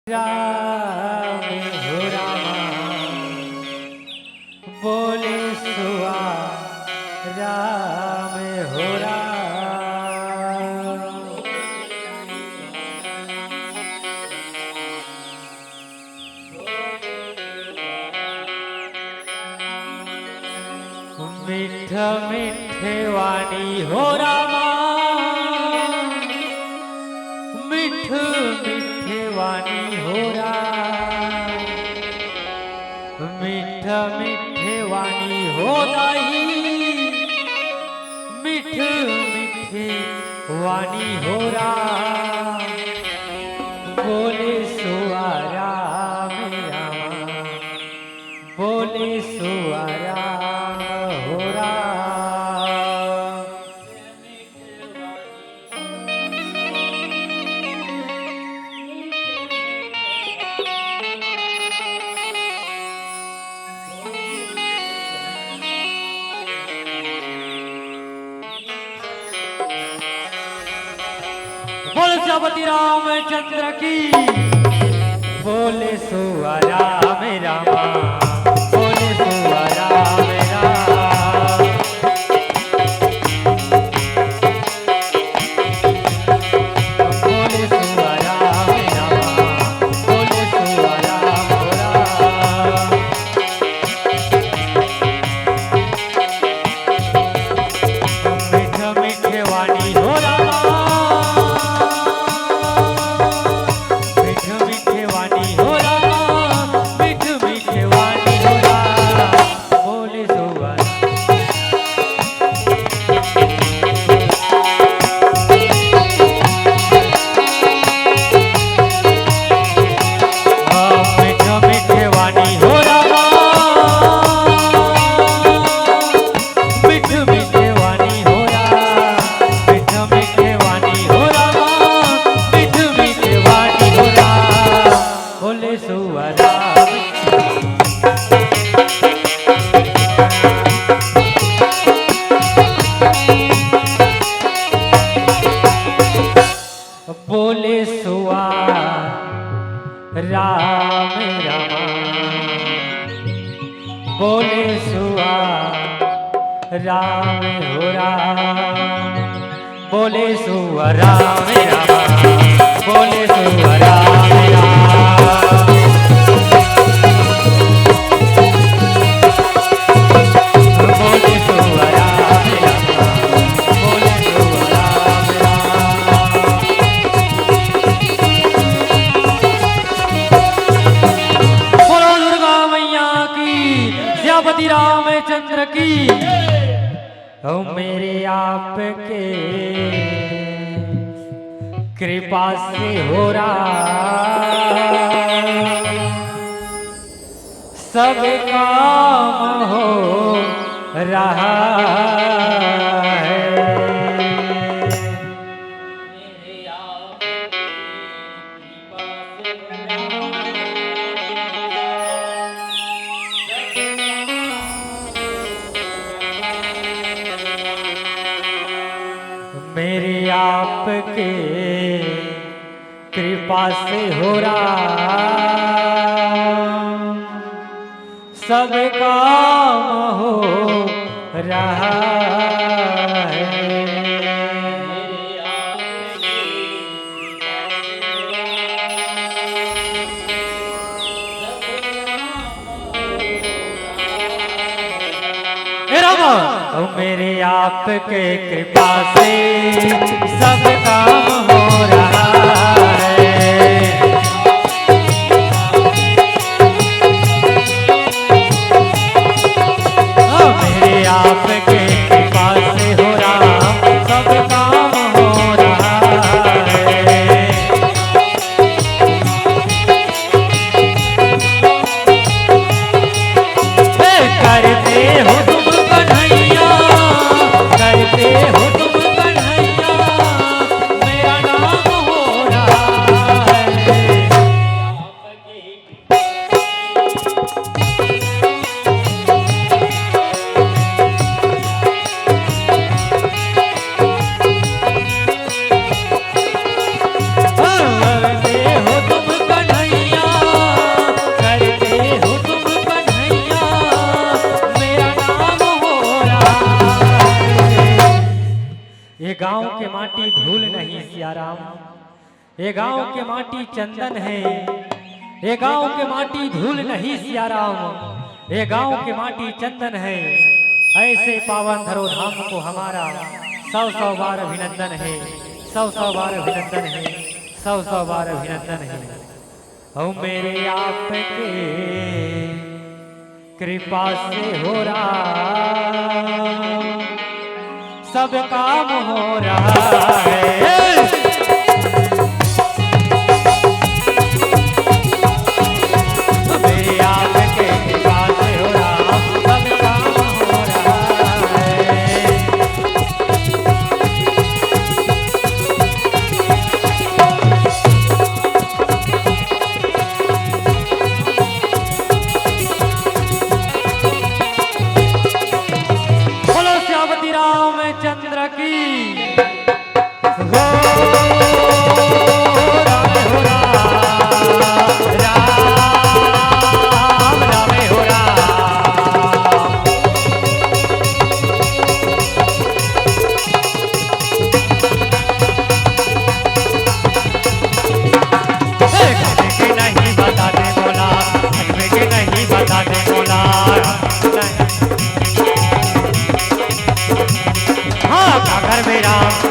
राम हो रामा बोले सुआ राम हो राम। मिठ मिठे वाणी हो रामा मिठ मिठे वाणी हो राम। मिठ मिठे वाणी हो दाई मिठ मिठे वाणी हो राम। बोले सुआ राम रामा बोले सुआ राम हो राम। बोले श्यामती रामचंद्र की बोले सुआ राम रामा बोले सुआ राम राम। बोले सुआ राम रामा बोले सुआ राम हो राम। मिठ मिठे वाणी हो रामा मिठ मिठे वाणी हो रामा मिठ मिठे वाणी हो राम। बोले सुआ मिठ मिठे वाणी हो रामा मिठ मिठे वाणी हो राम। मिठ मिठे वाणी हो रामा मिठ मिठे वाणी हो राम। बोले सुआ राम बोले सुआ राम रामा बोले सुआ राम हो राम। बोले सुआ राम रामा बोले सुआ राम राम। बोले सुआ राम रामा बोले सुआ राम राम। बोलो दुर्गा मैया की श्यामती रामचंद्र की। ओ मेरे आपके कृपा से हो रहा सब काम हो रहा है। मेरे आपके कृपा से हो रहा सब काम हो रहा है। हे रामा ओ मेरे आपके कृपा से सब काम हो रहा है। ओ मेरे आपके कृपा से हो रहा सब काम हो रहा है। करते हो तुम कन्हैया करते हो तुम कन्हैया मेरा गांव के माटी धूल नहीं सियाराम, ये गांव के माटी चंदन है, ये गांव के माटी धूल नहीं सियाराम, ये गांव के माटी चंदन है। ऐसे पावन धरो धाम को हमारा 100 बार अभिनंदन है, 100 बार अभिनंदन है, 100 बार अभिनंदन है। ओ मेरे आपके कृपा से हो रहा, सब काम हो रहा है। मेरे आपके कृपा से हो रहा, सब काम हो रहा है। बोलो श्यामती रामचंद्र की हो, राम हो राम, राम हो राम। गाने के नहीं बताते बोला, गाने के नहीं बताते बोला, हाँ का घर में राम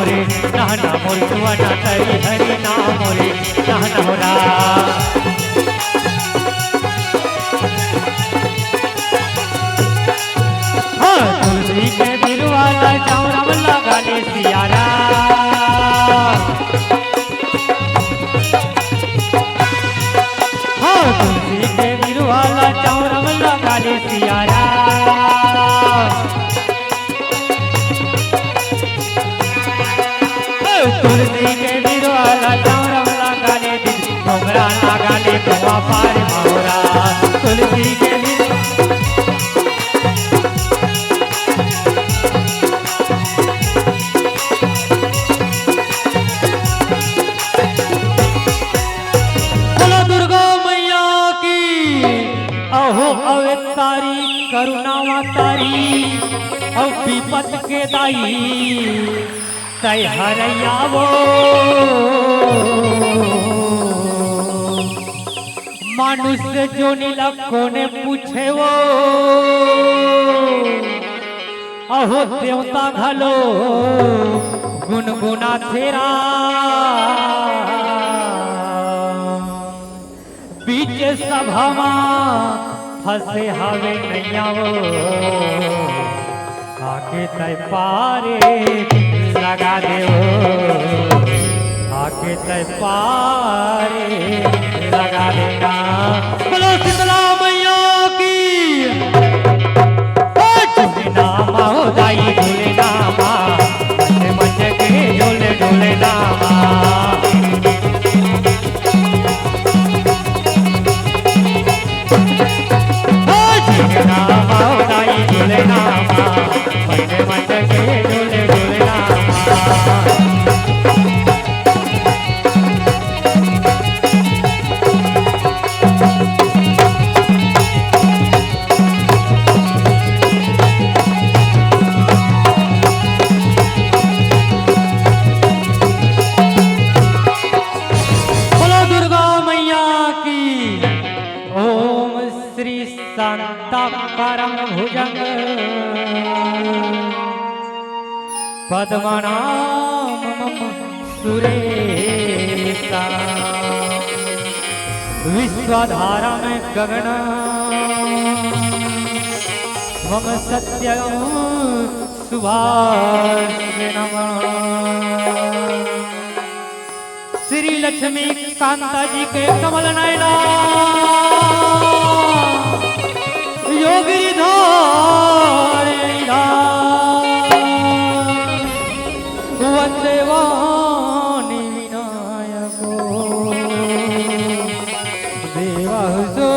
मोरे नहना मोर सुवना तरी हरि नाम मोरे नहना मोरा तुलसी के बिरवाला चौरम लगाले सियारा तुलसी के बिरवाला चौरम लगाले सियारा तुलसी के बिरवाला चौरम लगाले घोंगरा लगाले कुआ पार मोरा तुलसी के अवतारी करुणावा तारी और विपत के दाई तय हरयावो मनुष्य जो नीलको ने पूछे वो अहो देवता घलो गुनगुना तेरा बीच सभा फसे हवे नैयावो आके तय पारे लगा देवो आके तय पारे लगा देना बोलो शीतला मैया की झूले नामा हो जाई झूले नामा मचे मचे के झूले झूले नामा झूले नामा मचे मचे के झूले झूले नामा बोलो दुर्गा मैया की ओम श्री शांताकारं भुजंग पद्मनाभं सुरेशा विश्वधारं गगन मम सत्यं सुभाषिणम् श्री लक्ष्मी कांता जी के कमल नयना योगी वंदे वाणी विनायको देवासो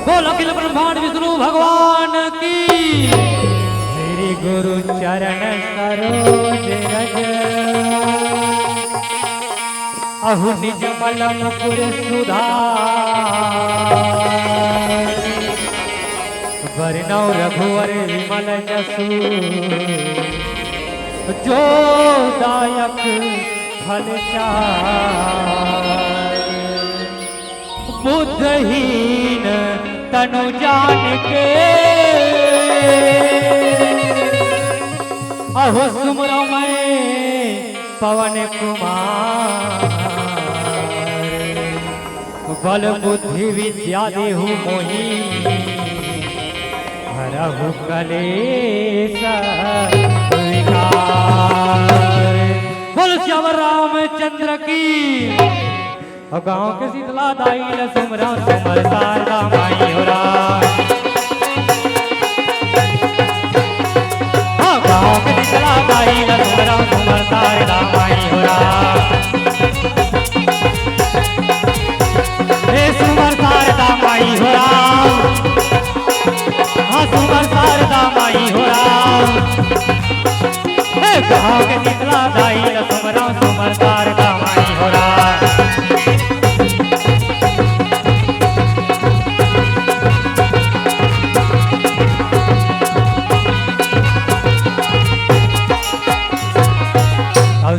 बोल अखिल ब्रह्मांड विष्णु भगवान की श्री गुरु चरण सरोज रज अहु निज मलम पुर सुधार वर्णौ रघुवर विमल जसु जो दायक फल चार बुद्धहीन तनु जान के अहो सुमरो मैं पवन कुमार बल बुद्धि विद्या देहु मोहि हरहु कलेश विकार बोल श्याम रामचंद्र की गाँव के शीतला दाई सुमरा सुमर शारदा माई होरा गाँव के शीतला दाई सुमरा सुमर शारदा माई होरा सुमर शारदा माई होरा सुमर शारदा माई होरा गाँव के शीतला दाई सुमरा सुमर शारदा माई होरा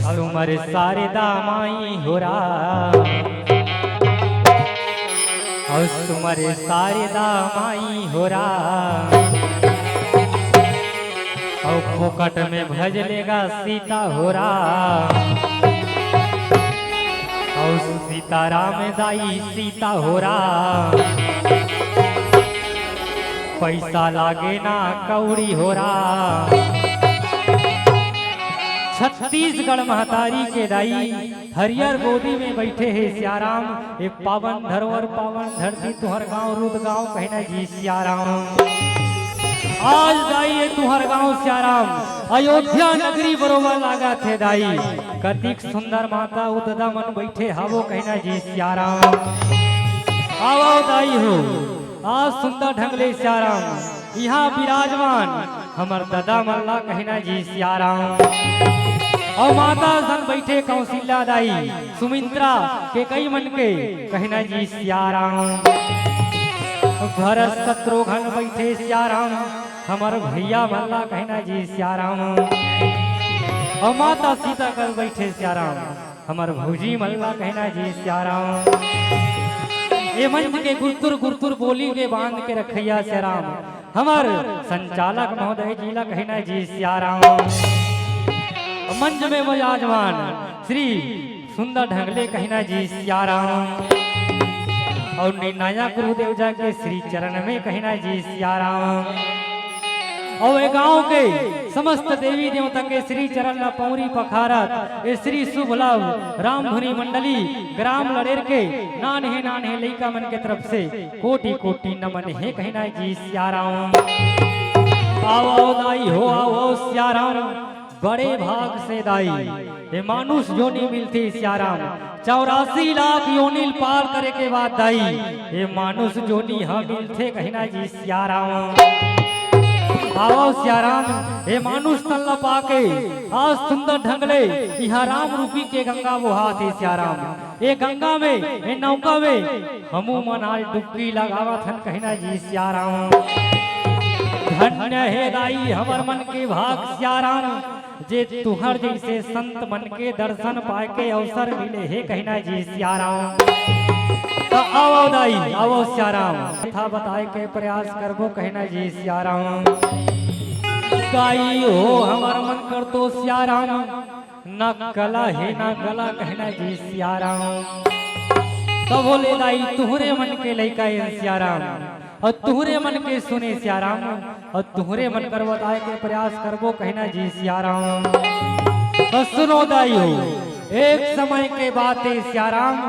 सुमर शारदा माई होरा सुमर शारदा माई होरा और फोकट में भज लेगा सीता हो राम, और सीताराम दाई सीता हो राम, पैसा लागे ना कौड़ी हो राम। छत्तीसगढ़ महतारी के दाई हरियर गोदी में बैठे हैं सियाराम, एक पावन धरोहर पावन धरती तुहर गांव रुद गांव कहना जी सियाराम। आज दाई ये तुहर गांव सियाराम, अयोध्या नगरी बरोबर लागा थे दाई, कतिक सुंदर माता उददा मन बैठे हावो कहना जी सियाराम। आओ दाई हो आज सुंदर ढंगले सियाराम, यहाँ विराजमान हमर दादा मल्ला कहना जी सियाराम। और माता संग बैठे कौशल्या दाई सुमित्रा के कई मन के कहना जी सियाराम। भरत शत्रुघ्न बैठे सियाराम, हमर भैया मल्ला कहना जी सियाराम। और माता सीता कल बैठे सियाराम, हमर भौजी मल्ला कहना जी सियाराम। ये मंच के गुरतुर गुरतुर बोली के बांध के रखैया सियाराम, हमर संचालक महोदय जी ला कहना जी सियाराम। मंच में विराजमान श्री सुंदर ढंगले कहना जी सियाराम, और निर्णायक गुरुदेव जा के श्री चरण में कहना जी सियाराम। और गांव के समस्त देवी देवता के श्री चरण ला पौरी पखारत ए श्री शुभ लाभ रामधुनी मंडली ग्राम लड़ेर के नान्हे नान्हे लइका मन के तरफ से कोटि कोटि नमन है कहना जी सियाराम। आओ दाई हो आओ सियाराम, बड़े भाग से दाई ये मानुष योनि मिलती सियाराम, 84 लाख योनिल पार करे के बाद दाई ये मानुष योनि हम मिलते कहना जी सियाराम। आओ सियाराम ये मानुष तल्ला पाके आज सुंदर ढंगले यहाँ राम रूपी के गंगा बुहा थे सियाराम। ये गंगा में ये नौका में हमू मन आज डुबकी लगावा थन कहना जी सियाराम। धन्य है दाई हमर मन के भाग सियाराम, जे तुहर जैसे संत मन के दर्शन पाए के अवसर मिले है कहना जी सियाराम। तो आओ दाई आओ सियाराम, कथा बताए के प्रयास करबो कहना जी सियाराम। दाई हो हमर मन कर तो सियाराम, न कला है न गला कहना जी सियाराम। तो बोले दाई तुहरे मन के लइका है सियाराम, और तुहरे मन के सुने सियाराम, और तुहरे मन कर बताए के प्रयास करबो कहना जी सियाराम। तो सुनो दाई हो एक समय के बातें सियाराम,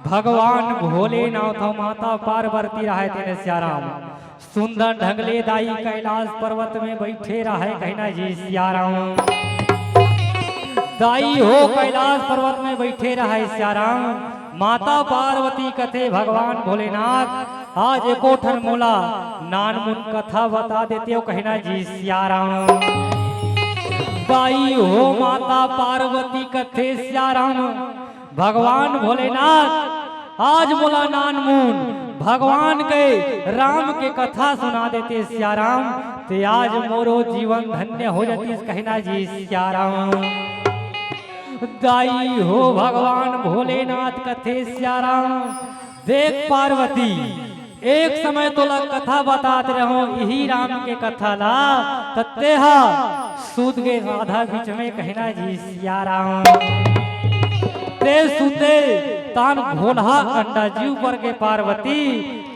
भगवान भोलेनाथ माता पार्वती रहे थे सियाराम, सुंदर ढंगले दाई कैलाश पर्वत में बैठे रहे कहना जी सियाराम। दाई हो कैलाश पर्वत में बैठे रहे सियाराम, माता पार्वती कथे भगवान भोलेनाथ आज एको ठन मोला नानमुन कथा बता देते हो कहना जी सियाराम। दाई हो माता पार्वती कथे सियाराम, भगवान भोलेनाथ आज मोला नानमुन भगवान के राम के कथा सुना देते सियाराम, ते आज मोरो जीवन धन्य हो जाती कहना जी सियाराम। दाई हो भगवान भोलेनाथ कथे सियाराम, देख पार्वती एक समय तो ला कथा बताते रहो यही राम के कथा ला, तत्तेहा सूद के आधा बीच में कहना जी सियाराम। ते सुते तान भोला अंडा जीव पर के पार्वती,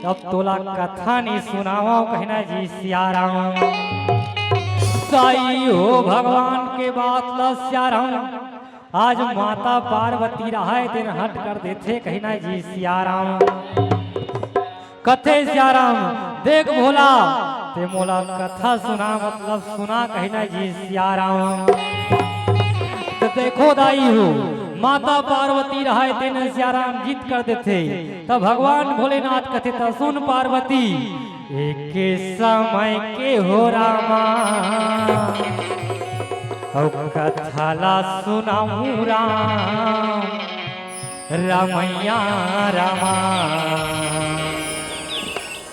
अब तोला कथा नहीं सुनावा कहना जी सियाराम। दाई हो भगवान के बात ला सियाराम, आज माता पार्वती रहाय दिन हट कर देते कहना जी सियाराम। कथे सियाराम देख भोला ते मोला कथा सुना मतलब सुना कहना जी सियाराम। तो देखो दाई हो माता पार्वती रहाय दिन सियाराम जीत कर देते, तब भगवान भोलेनाथ कथे तो सुन पार्वती एक समय के हो रामा, कथा ला सुनाऊं राम रमैया रामा।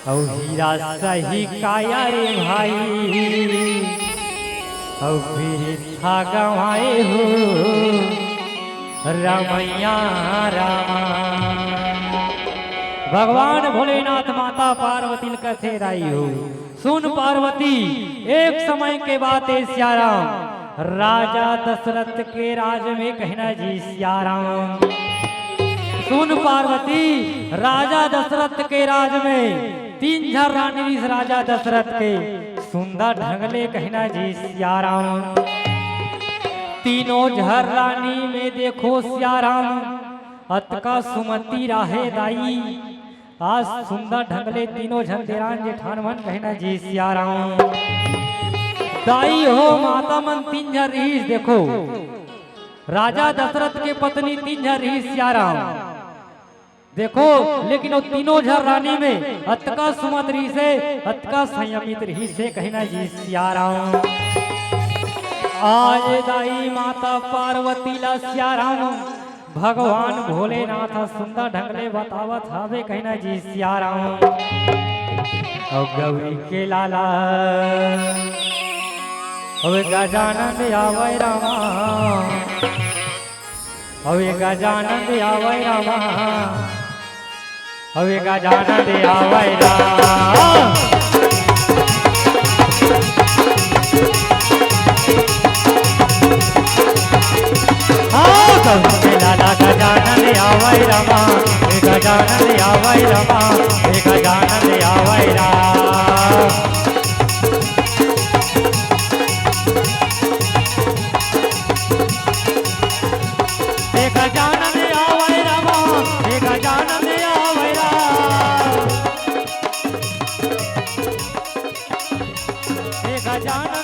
औ हीरा सही काया रे भाई, औ था गवाए हो रमैया रामा। भगवान भोलेनाथ माता पार्वती कथे राई हो सुन पार्वती, एक समय के बात है सियाराम, राजा दशरथ के राज में कहना जी सियाराम। सुन पार्वती, राजा दशरथ के राज में 3 झर रानी इस राजा दशरथ के सुंदर ढंगले कहना जी सियाराम। तीनों झर रानी में देखो सियाराम, अतका सुमति राहे दाई, आज सुंदर ढंगले तीनों झन देरान जेठान मन कहना जी सियाराम। दाई हो माता मन 3 झर रहीस, देखो राजा दशरथ के पत्नी 3 झर रहीस सियाराम, देखो लेकिन वो तीनों झर रानी में अतका सुमत रही से, अतका संयमित रही से कहना जी सियाराम। आज दाई माता पार्वती ला सियाराम भगवान भोलेनाथ सुंदर ढंगले बतावत हवे कहना जी सियाराम। और गौरी के लाला अवे गजानंद आवे रामा, अवे गजानंद आवे रामा, अवे गजानंद आवे रामा। लाला गजानंद आवे रामा, गजानंद आवे रामा, गजानंद आवे रामा। गजानंद आवे रामा, गजानंद आवे रामा, गजानंद